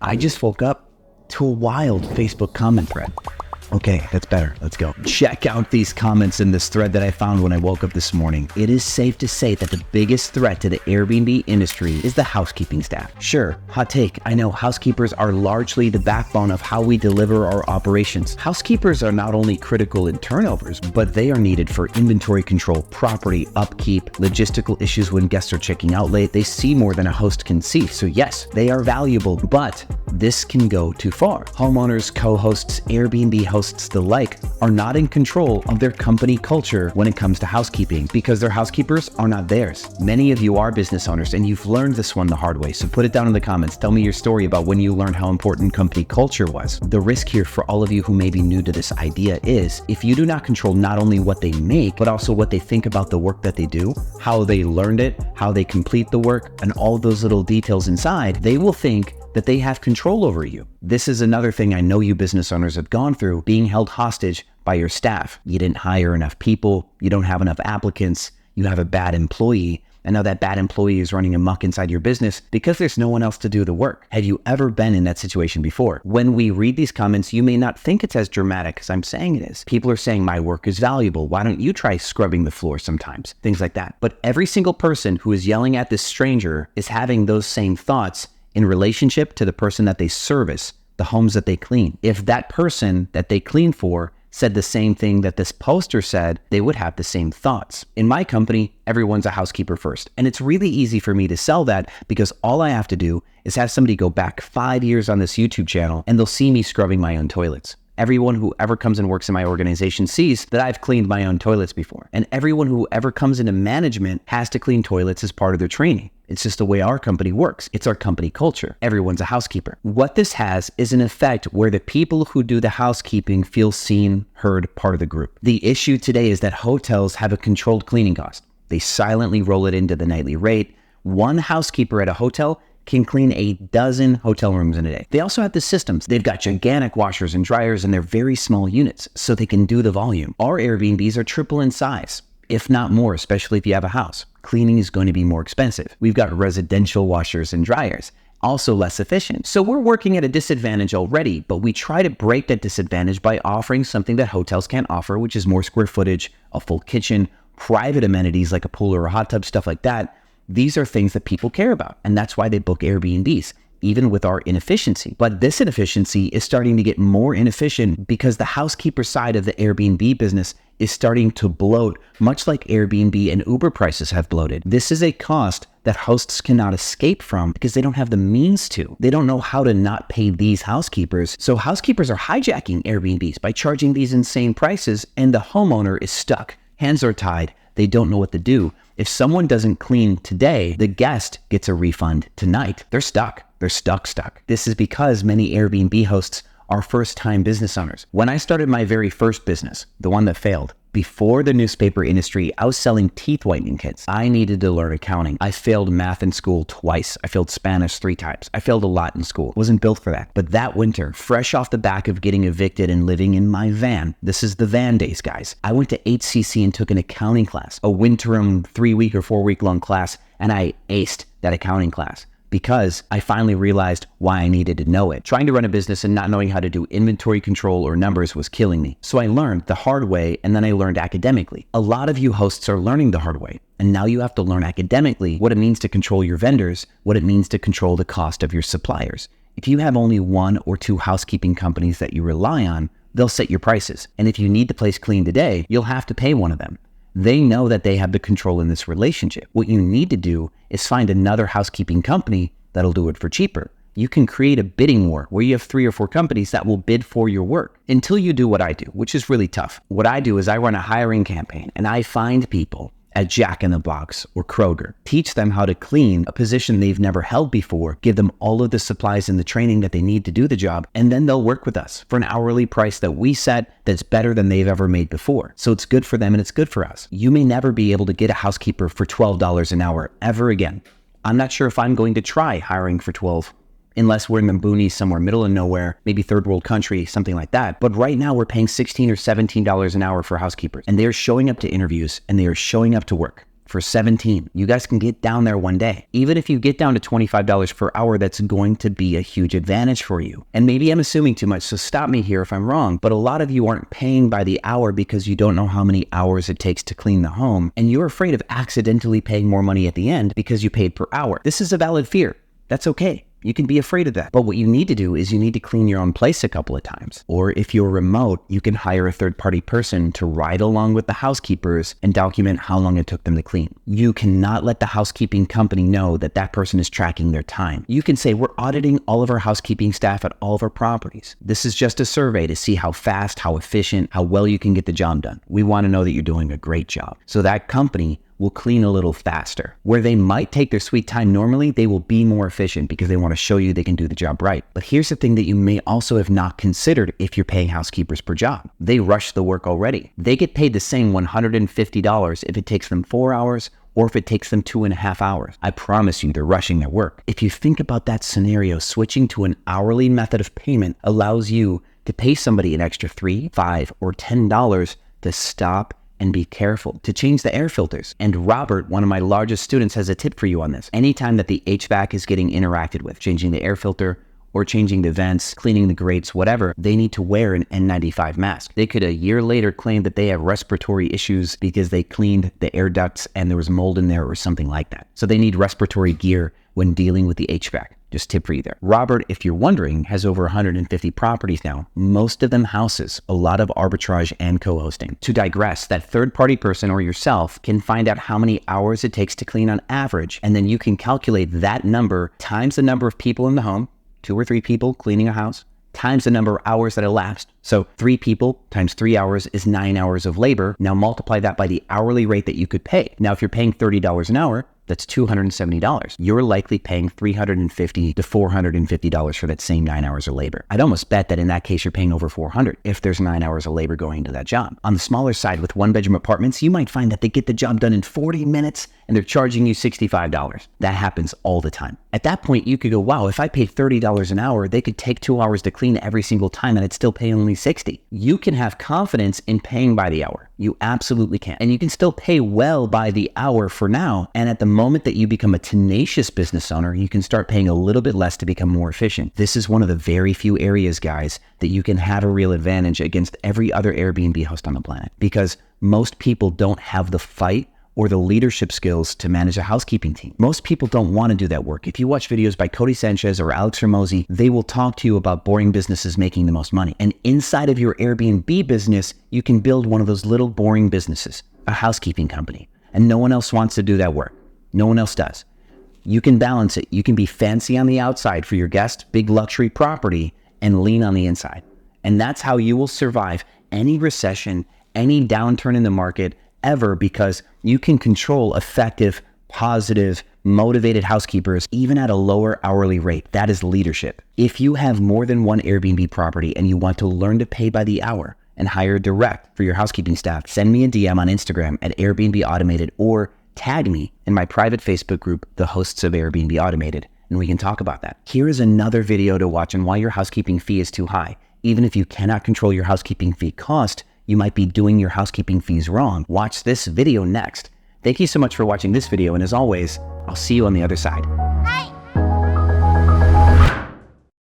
I just woke up to a wild Facebook comment thread. Okay, that's better. Let's go. Check out these comments in this thread that I found when I woke up this morning. It is safe to say that the biggest threat to the Airbnb industry is the housekeeping staff. Sure, hot take. I know housekeepers are largely the backbone of how we deliver our operations. Housekeepers are not only critical in turnovers, but they are needed for inventory control, property upkeep, logistical issues when guests are checking out late. They see more than a host can see. So yes, they are valuable, but this can go too far. Homeowners, co-hosts, Airbnb hosts, the like are not in control of their company culture when it comes to housekeeping because their housekeepers are not theirs. Many of you are business owners and you've learned this one the hard way. So put it down in the comments. Tell me your story about when you learned how important company culture was. The risk here for all of you who may be new to this idea is if you do not control not only what they make, but also what they think about the work that they do, how they learned it, how they complete the work, and all those little details inside, they will think that they have control over you. This is another thing I know you business owners have gone through, being held hostage by your staff. You didn't hire enough people, you don't have enough applicants, you have a bad employee, and now that bad employee is running amok inside your business because there's no one else to do the work. Have you ever been in that situation before? When we read these comments, you may not think it's as dramatic as I'm saying it is. People are saying my work is valuable. Why don't you try scrubbing the floor sometimes? Things like that. But every single person who is yelling at this stranger is having those same thoughts in relationship to the person that they service, the homes that they clean. If that person that they clean for said the same thing that this poster said, they would have the same thoughts. In my company, everyone's a housekeeper first. And it's really easy for me to sell that because all I have to do is have somebody go back 5 years on this YouTube channel and they'll see me scrubbing my own toilets. Everyone who ever comes and works in my organization sees that I've cleaned my own toilets before. And everyone who ever comes into management has to clean toilets as part of their training. It's just the way our company works. It's our company culture. Everyone's a housekeeper. What this has is an effect where the people who do the housekeeping feel seen, heard, part of the group. The issue today is that hotels have a controlled cleaning cost. They silently roll it into the nightly rate. One housekeeper at a hotel can clean a dozen hotel rooms in a day. They also have the systems. They've got gigantic washers and dryers and they're very small units, so they can do the volume. Our Airbnbs are triple in size, if not more, especially if you have a house. Cleaning is going to be more expensive. We've got residential washers and dryers, also less efficient. So we're working at a disadvantage already, but we try to break that disadvantage by offering something that hotels can't offer, which is more square footage, a full kitchen, private amenities like a pool or a hot tub, stuff like that. These are things that people care about, and that's why they book Airbnbs, even with our inefficiency. But this inefficiency is starting to get more inefficient because the housekeeper side of the Airbnb business is starting to bloat, much like Airbnb and Uber prices have bloated. This is a cost that hosts cannot escape from because they don't have the means to. They don't know how to not pay these housekeepers. So housekeepers are hijacking Airbnbs by charging these insane prices, and the homeowner is stuck. Hands are tied. They don't know what to do. If someone doesn't clean today, the guest gets a refund tonight. They're stuck. They're stuck. This is because many Airbnb hosts are first-time business owners. When I started my very first business, the one that failed, before the newspaper industry, I was selling teeth whitening kits. I needed to learn accounting. I failed math in school twice. I failed Spanish 3 times. I failed a lot in school. Wasn't built for that. But that winter, fresh off the back of getting evicted and living in my van, this is the van days, guys, I went to HCC and took an accounting class, a winterim 3-week or 4-week long class, and I aced that accounting class because I finally realized why I needed to know it. Trying to run a business and not knowing how to do inventory control or numbers was killing me. So I learned the hard way, and then I learned academically. A lot of you hosts are learning the hard way, and now you have to learn academically what it means to control your vendors, what it means to control the cost of your suppliers. If you have only 1 or 2 housekeeping companies that you rely on, they'll set your prices. And if you need the place cleaned today, you'll have to pay one of them. They know that they have the control in this relationship. What you need to do is find another housekeeping company that'll do it for cheaper. You can create a bidding war where you have 3 or 4 companies that will bid for your work until you do what I do, which is really tough. What I do is I run a hiring campaign and I find people at Jack in the Box or Kroger, teach them how to clean a position they've never held before, give them all of the supplies and the training that they need to do the job, and then they'll work with us for an hourly price that we set that's better than they've ever made before. So it's good for them and it's good for us. You may never be able to get a housekeeper for $12 an hour ever again. I'm not sure if I'm going to try hiring for 12 unless we're in the boonies somewhere middle of nowhere, maybe third world country, something like that. But right now we're paying $16 or $17 an hour for housekeepers, and they are showing up to interviews and they are showing up to work. for 17. You guys can get down there one day. Even if you get down to $25 per hour, that's going to be a huge advantage for you. And maybe I'm assuming too much, so stop me here if I'm wrong, but a lot of you aren't paying by the hour because you don't know how many hours it takes to clean the home, and you're afraid of accidentally paying more money at the end because you paid per hour. This is a valid fear. That's okay. You can be afraid of that. But what you need to do is you need to clean your own place a couple of times. Or if you're remote, you can hire a third-party person to ride along with the housekeepers and document how long it took them to clean. You cannot let the housekeeping company know that that person is tracking their time. You can say, we're auditing all of our housekeeping staff at all of our properties. This is just a survey to see how fast, how efficient, how well you can get the job done. We want to know that you're doing a great job. So that company will clean a little faster. Where they might take their sweet time normally, they will be more efficient because they want to show you they can do the job right. But here's the thing that you may also have not considered if you're paying housekeepers per job. They rush the work already. They get paid the same $150 if it takes them 4 hours or if it takes them 2.5 hours. I promise you, they're rushing their work. If you think about that scenario, switching to an hourly method of payment allows you to pay somebody an extra $3, $5, or $10 to stop and be careful, to change the air filters. And Robert, one of my largest students, has a tip for you on this. Anytime that the HVAC is getting interacted with, changing the air filter or changing the vents, cleaning the grates, whatever, they need to wear an N95 mask. They could a year later claim that they have respiratory issues because they cleaned the air ducts and there was mold in there or something like that. So they need respiratory gear when dealing with the HVAC. Just tip for you there. Robert, if you're wondering, has over 150 properties now, most of them houses, a lot of arbitrage and co-hosting. To digress, that third-party person or yourself can find out how many hours it takes to clean on average, and then you can calculate that number times the number of people in the home, 2 or 3 people cleaning a house, times the number of hours that elapsed. So 3 people times 3 hours is 9 hours of labor. Now multiply that by the hourly rate that you could pay. Now, if you're paying $30 an hour, that's $270. You're likely paying $350 to $450 for that same 9 hours of labor. I'd almost bet that in that case, you're paying over $400 if there's 9 hours of labor going into that job. On the smaller side with 1-bedroom apartments, you might find that they get the job done in 40 minutes and they're charging you $65. That happens all the time. At that point, you could go, wow, if I paid $30 an hour, they could take 2 hours to clean every single time and I'd still pay only $60. You can have confidence in paying by the hour. You absolutely can. And you can still pay well by the hour for now. And at the moment that you become a tenacious business owner, you can start paying a little bit less to become more efficient. This is one of the very few areas, guys, that you can have a real advantage against every other Airbnb host on the planet, because most people don't have the fight or the leadership skills to manage a housekeeping team. Most people don't want to do that work. If you watch videos by Cody Sanchez or Alex Ramosi, they will talk to you about boring businesses making the most money. And inside of your Airbnb business, you can build one of those little boring businesses, a housekeeping company. And no one else wants to do that work. No one else does. You can balance it. You can be fancy on the outside for your guest, big luxury property, and lean on the inside. And that's how you will survive any recession, any downturn in the market ever, because you can control effective, positive, motivated housekeepers even at a lower hourly rate. That is leadership. If you have more than one Airbnb property and you want to learn to pay by the hour and hire direct for your housekeeping staff, send me a DM on Instagram at Airbnb Automated or tag me in my private Facebook group, The Hosts of Airbnb Automated, and we can talk about that. Here is another video to watch on why your housekeeping fee is too high. Even if you cannot control your housekeeping fee cost, you might be doing your housekeeping fees wrong. Watch this video next. Thank you so much for watching this video, and as always, I'll see you on the other side.